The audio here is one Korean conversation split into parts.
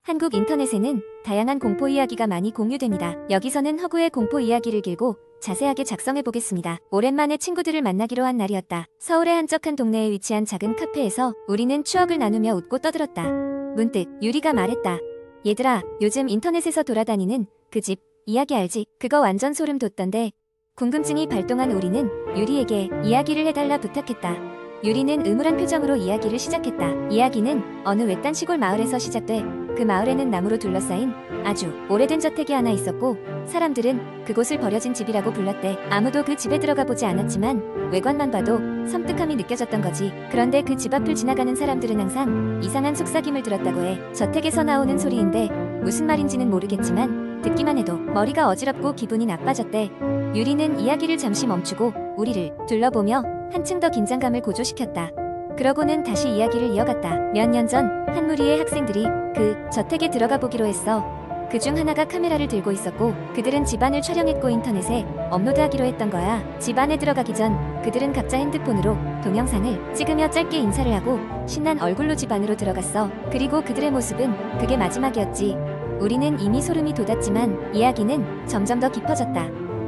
한국 인터넷에는 다양한 공포 이야기가 많이 공유됩니다. 여기서는 허구의 공포 이야기를 길고 자세하게 작성해 보겠습니다. 오랜만에 친구들을 만나기로 한 날이었다. 서울의 한적한 동네에 위치한 작은 카페에서 우리는 추억을 나누며 웃고 떠들었다. 문득 유리가 말했다. 얘들아, 요즘 인터넷에서 돌아다니는 그 집 이야기 알지? 그거 완전 소름 돋던데. 궁금증이 발동한 우리는 유리에게 이야기를 해달라 부탁했다. 유리는 음울한 표정으로 이야기를 시작했다. 이야기는 어느 외딴 시골 마을에서 시작돼 그 마을에는 나무로 둘러싸인 아주 오래된 저택이 하나 있었고 사람들은 그곳을 버려진 집이라고 불렀대. 아무도 그 집에 들어가 보지 않았지만 외관만 봐도 섬뜩함이 느껴졌던 거지. 그런데 그 집 앞을 지나가는 사람들은 항상 이상한 속삭임을 들었다고 해. 저택에서 나오는 소리인데 무슨 말인지는 모르겠지만 듣기만 해도 머리가 어지럽고 기분이 나빠졌대. 유리는 이야기를 잠시 멈추고 우리를 둘러보며 한층 더 긴장감을 고조시켰다. 그러고는 다시 이야기를 이어갔다. 몇 년 전 한 무리의 학생들이 그 저택에 들어가 보기로 했어. 그중 하나가 카메라를 들고 있었고 그들은 집안을 촬영했고 인터넷에 업로드하기로 했던 거야. 집 안에 들어가기 전 그들은 각자 핸드폰으로 동영상을 찍으며 짧게 인사를 하고 신난 얼굴로 집 안으로 들어갔어. 그리고 그들의 모습은 그게 마지막이었지. 우리는 이미 소름이 돋았지만 이야기는 점점 더 깊어졌다.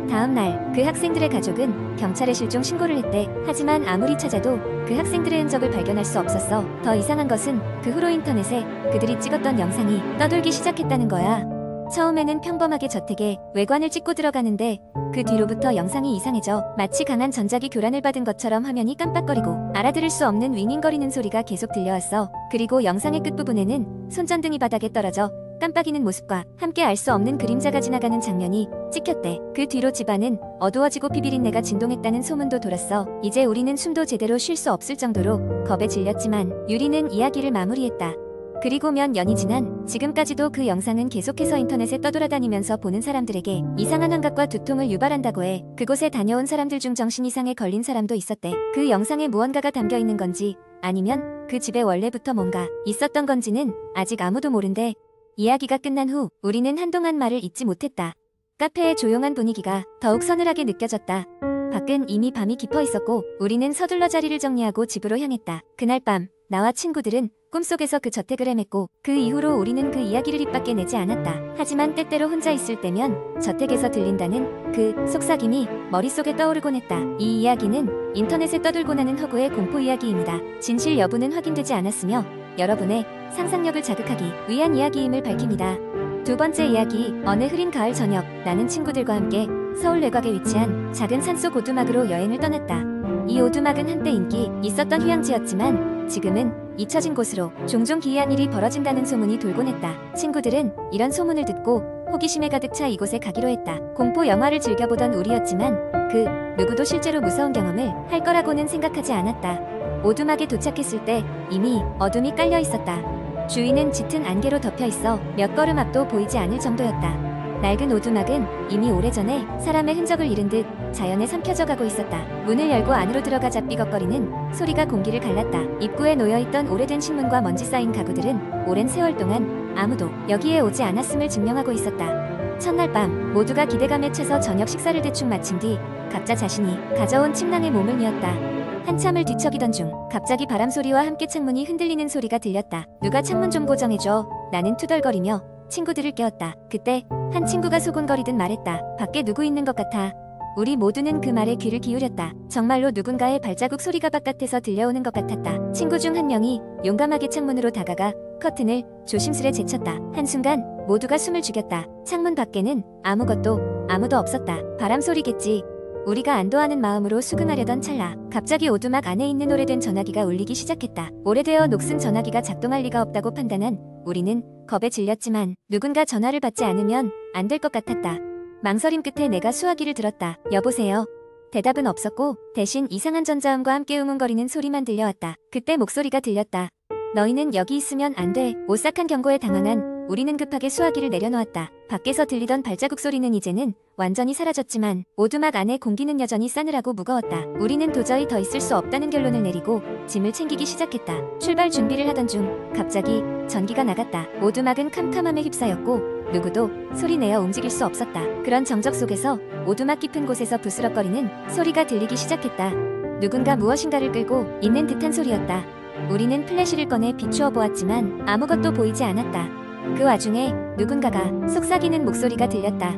다음 날 그 학생들의 가족은 경찰에 실종 신고를 했대. 하지만 아무리 찾아도 그 학생들의 흔적을 발견할 수 없었어. 더 이상한 것은 그 후로 인터넷에 그들이 찍었던 영상이 떠돌기 시작했다는 거야. 처음에는 평범하게 저택에 외관을 찍고 들어가는데 그 뒤로부터 영상이 이상해져 마치 강한 전자기 교란을 받은 것처럼 화면이 깜빡거리고 알아들을 수 없는 윙윙거리는 소리가 계속 들려왔어. 그리고 영상의 끝부분에는 손전등이 바닥에 떨어져 깜빡이는 모습과 함께 알 수 없는 그림자가 지나가는 장면이 찍혔대. 그 뒤로 집안은 어두워지고 피비린내가 진동했다는 소문도 돌았어. 이제 우리는 숨도 제대로 쉴 수 없을 정도로 겁에 질렸지만 유리는 이야기를 마무리했다. 그리고 몇 년이 지난 지금까지도 그 영상은 계속해서 인터넷에 떠돌아다니면서 보는 사람들에게 이상한 환각과 두통을 유발한다고 해. 그곳에 다녀온 사람들 중 정신이상에 걸린 사람도 있었대. 그 영상에 무언가가 담겨 있는 건지 아니면 그 집에 원래부터 뭔가 있었던 건지는 아직 아무도 모른대. 이야기가 끝난 후 우리는 한동안 말을 잇지 못했다. 카페의 조용한 분위기가 더욱 서늘하게 느껴졌다. 밖은 이미 밤이 깊어 있었고 우리는 서둘러 자리를 정리하고 집으로 향했다. 그날 밤 나와 친구들은 꿈속에서 그 저택을 헤맸고 그 이후로 우리는 그 이야기를 입 밖에 내지 않았다. 하지만 때때로 혼자 있을 때면 저택에서 들린다는 그 속삭임이 머릿속에 떠오르곤 했다. 이 이야기는 인터넷에 떠돌고 나는 허구의 공포 이야기입니다. 진실 여부는 확인되지 않았으며 여러분의 상상력을 자극하기 위한 이야기임을 밝힙니다. 두 번째 이야기. 어느 흐린 가을 저녁 나는 친구들과 함께 서울 외곽에 위치한 작은 산속 오두막으로 여행을 떠났다. 이 오두막은 한때 인기 있었던 휴양지였지만 지금은 잊혀진 곳으로 종종 기이한 일이 벌어진다는 소문이 돌곤 했다. 친구들은 이런 소문을 듣고 호기심에 가득 차 이곳에 가기로 했다. 공포 영화를 즐겨보던 우리였지만 그 누구도 실제로 무서운 경험을 할 거라고는 생각하지 않았다. 오두막에 도착했을 때 이미 어둠이 깔려 있었다. 주위는 짙은 안개로 덮여 있어 몇 걸음 앞도 보이지 않을 정도였다. 낡은 오두막은 이미 오래전에 사람의 흔적을 잃은 듯 자연에 삼켜져 가고 있었다. 문을 열고 안으로 들어가자 삐걱거리는 소리가 공기를 갈랐다. 입구에 놓여있던 오래된 신문과 먼지 쌓인 가구들은 오랜 세월 동안 아무도 여기에 오지 않았음을 증명하고 있었다. 첫날 밤 모두가 기대감에 차서 저녁 식사를 대충 마친 뒤 각자 자신이 가져온 침낭에 몸을 뉘었다. 한참을 뒤척이던 중 갑자기 바람소리와 함께 창문이 흔들리는 소리가 들렸다. 누가 창문 좀 고정해줘. 나는 투덜거리며 친구들을 깨웠다. 그때 한 친구가 소곤거리듯 말했다. 밖에 누구 있는 것 같아. 우리 모두는 그 말에 귀를 기울였다. 정말로 누군가의 발자국 소리가 바깥에서 들려오는 것 같았다. 친구 중 한 명이 용감하게 창문으로 다가가 커튼을 조심스레 제쳤다. 한순간 모두가 숨을 죽였다. 창문 밖에는 아무도 없었다. 바람소리겠지. 우리가 안도하는 마음으로 수긍하려던 찰나 갑자기 오두막 안에 있는 오래된 전화기가 울리기 시작했다. 오래되어 녹슨 전화기가 작동할 리가 없다고 판단한 우리는 겁에 질렸지만 누군가 전화를 받지 않으면 안 될 것 같았다. 망설임 끝에 내가 수화기를 들었다. 여보세요? 대답은 없었고 대신 이상한 전자음과 함께 우문거리는 소리만 들려왔다. 그때 목소리가 들렸다. 너희는 여기 있으면 안 돼. 오싹한 경고에 당황한 우리는 급하게 수화기를 내려놓았다. 밖에서 들리던 발자국 소리는 이제는 완전히 사라졌지만 오두막 안의 공기는 여전히 싸늘하고 무거웠다. 우리는 도저히 더 있을 수 없다는 결론을 내리고 짐을 챙기기 시작했다. 출발 준비를 하던 중 갑자기 전기가 나갔다. 오두막은 캄캄함에 휩싸였고 누구도 소리내어 움직일 수 없었다. 그런 정적 속에서 오두막 깊은 곳에서 부스럭거리는 소리가 들리기 시작했다. 누군가 무엇인가를 끌고 있는 듯한 소리였다. 우리는 플래시를 꺼내 비추어 보았지만 아무것도 보이지 않았다. 그 와중에 누군가가 속삭이는 목소리가 들렸다.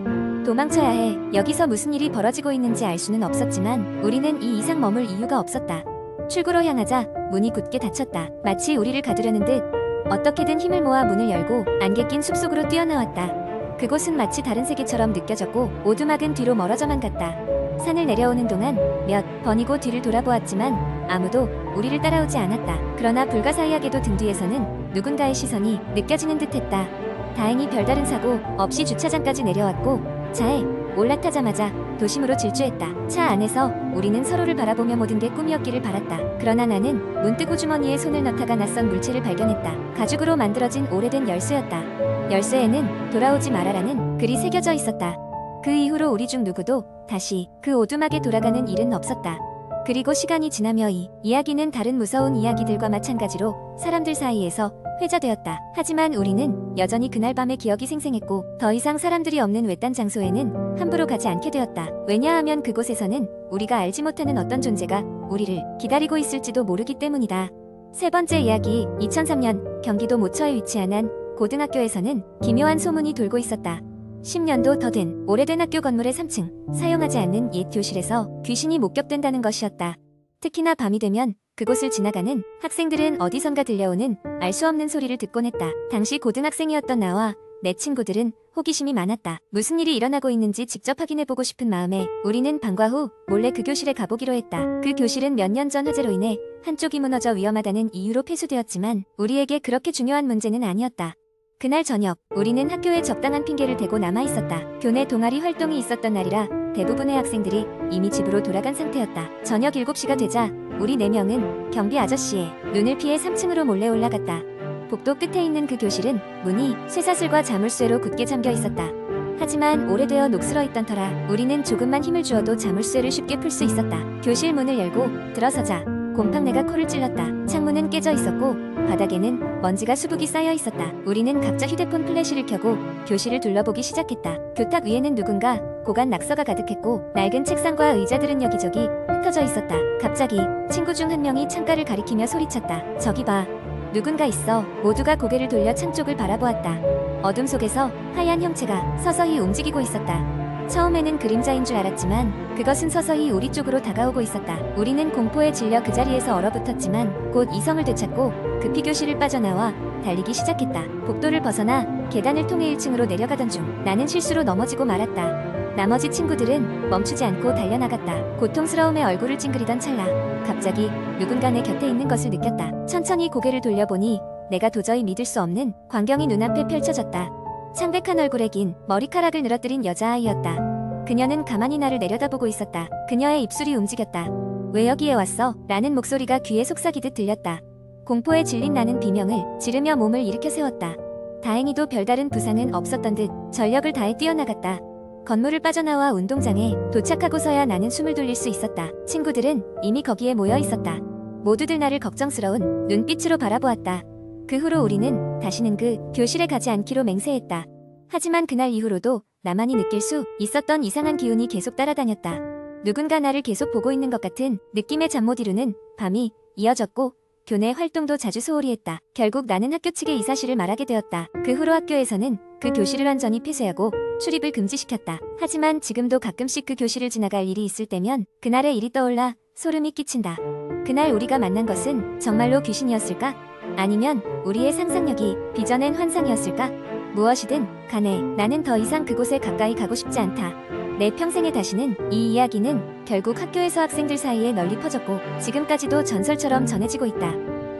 도망쳐야 해. 여기서 무슨 일이 벌어지고 있는지 알 수는 없었지만 우리는 이 이상 머물 이유가 없었다. 출구로 향하자 문이 굳게 닫혔다. 마치 우리를 가두려는 듯 어떻게든 힘을 모아 문을 열고 안개 낀 숲속으로 뛰어나왔다. 그곳은 마치 다른 세계처럼 느껴졌고 오두막은 뒤로 멀어져만 갔다. 산을 내려오는 동안 몇 번이고 뒤를 돌아보았지만 아무도 우리를 따라오지 않았다. 그러나 불가사의하게도 등 뒤에서는 누군가의 시선이 느껴지는 듯했다. 다행히 별다른 사고 없이 주차장까지 내려왔고 차에 올라타자마자 도심으로 질주했다. 차 안에서 우리는 서로를 바라보며 모든 게 꿈이었기를 바랐다. 그러나 나는 문득 호주머니에 손을 넣다가 낯선 물체를 발견했다. 가죽으로 만들어진 오래된 열쇠였다. 열쇠에는 돌아오지 말아라는 글이 새겨져 있었다. 그 이후로 우리 중 누구도 다시 그 오두막에 돌아가는 일은 없었다. 그리고 시간이 지나며 이 이야기는 다른 무서운 이야기들과 마찬가지로 사람들 사이에서 회자되었다. 하지만 우리는 여전히 그날 밤의 기억이 생생했고 더 이상 사람들이 없는 외딴 장소에는 함부로 가지 않게 되었다. 왜냐하면 그곳에서는 우리가 알지 못하는 어떤 존재가 우리를 기다리고 있을지도 모르기 때문이다. 세 번째 이야기. 2003년 경기도 모처에 위치한 한 고등학교에서는 기묘한 소문이 돌고 있었다. 10년도 더 된 오래된 학교 건물의 3층 사용하지 않는 옛 교실에서 귀신이 목격된다는 것이었다. 특히나 밤이 되면 그곳을 지나가는 학생들은 어디선가 들려오는 알 수 없는 소리를 듣곤 했다. 당시 고등학생이었던 나와 내 친구들은 호기심이 많았다. 무슨 일이 일어나고 있는지 직접 확인해보고 싶은 마음에 우리는 방과 후 몰래 그 교실에 가보기로 했다. 그 교실은 몇 년 전 화재로 인해 한쪽이 무너져 위험하다는 이유로 폐수되었지만 우리에게 그렇게 중요한 문제는 아니었다. 그날 저녁 우리는 학교에 적당한 핑계를 대고 남아있었다. 교내 동아리 활동이 있었던 날이라 대부분의 학생들이 이미 집으로 돌아간 상태였다. 저녁 7시가 되자 우리 4명은 경비 아저씨의 눈을 피해 3층으로 몰래 올라갔다. 복도 끝에 있는 그 교실은 문이 쇠사슬과 자물쇠로 굳게 잠겨 있었다. 하지만 오래되어 녹슬어 있던 터라 우리는 조금만 힘을 주어도 자물쇠를 쉽게 풀 수 있었다. 교실 문을 열고 들어서자 곰팡내가 코를 찔렀다. 창문은 깨져 있었고 바닥에는 먼지가 수북이 쌓여 있었다. 우리는 각자 휴대폰 플래시를 켜고 교실을 둘러보기 시작했다. 교탁 위에는 누군가 고간 낙서가 가득했고 낡은 책상과 의자들은 여기저기 흩어져 있었다. 갑자기 친구 중 한 명이 창가를 가리키며 소리쳤다. 저기 봐. 누군가 있어. 모두가 고개를 돌려 창 쪽을 바라보았다. 어둠 속에서 하얀 형체가 서서히 움직이고 있었다. 처음에는 그림자인 줄 알았지만 그것은 서서히 우리 쪽으로 다가오고 있었다. 우리는 공포에 질려 그 자리에서 얼어붙었지만 곧 이성을 되찾고 급히 교실을 빠져나와 달리기 시작했다. 복도를 벗어나 계단을 통해 1층으로 내려가던 중 나는 실수로 넘어지고 말았다. 나머지 친구들은 멈추지 않고 달려나갔다. 고통스러움에 얼굴을 찡그리던 찰나 갑자기 누군가 내 곁에 있는 것을 느꼈다. 천천히 고개를 돌려보니 내가 도저히 믿을 수 없는 광경이 눈앞에 펼쳐졌다. 창백한 얼굴에 긴 머리카락을 늘어뜨린 여자아이였다. 그녀는 가만히 나를 내려다보고 있었다. 그녀의 입술이 움직였다. 왜 여기에 왔어? 라는 목소리가 귀에 속삭이듯 들렸다. 공포에 질린 나는 비명을 지르며 몸을 일으켜 세웠다. 다행히도 별다른 부상은 없었던 듯 전력을 다해 뛰어나갔다. 건물을 빠져나와 운동장에 도착하고서야 나는 숨을 돌릴 수 있었다. 친구들은 이미 거기에 모여 있었다. 모두들 나를 걱정스러운 눈빛으로 바라보았다. 그 후로 우리는 다시는 그 교실에 가지 않기로 맹세했다. 하지만 그날 이후로도 나만이 느낄 수 있었던 이상한 기운이 계속 따라다녔다. 누군가 나를 계속 보고 있는 것 같은 느낌의 잠 못 이루는 밤이 이어졌고 교내 활동도 자주 소홀히 했다. 결국 나는 학교 측에 이 사실을 말하게 되었다. 그 후로 학교에서는 그 교실을 완전히 폐쇄하고 출입을 금지시켰다. 하지만 지금도 가끔씩 그 교실을 지나갈 일이 있을 때면 그날의 일이 떠올라 소름이 끼친다. 그날 우리가 만난 것은 정말로 귀신이었을까? 아니면 우리의 상상력이 빚어낸 환상이었을까? 무엇이든 간에 나는 더 이상 그곳에 가까이 가고 싶지 않다. 내 평생에 다시는 이 이야기는 결국 학교에서 학생들 사이에 널리 퍼졌고 지금까지도 전설처럼 전해지고 있다.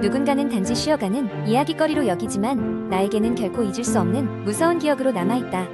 누군가는 단지 쉬어가는 이야기거리로 여기지만 나에게는 결코 잊을 수 없는 무서운 기억으로 남아있다.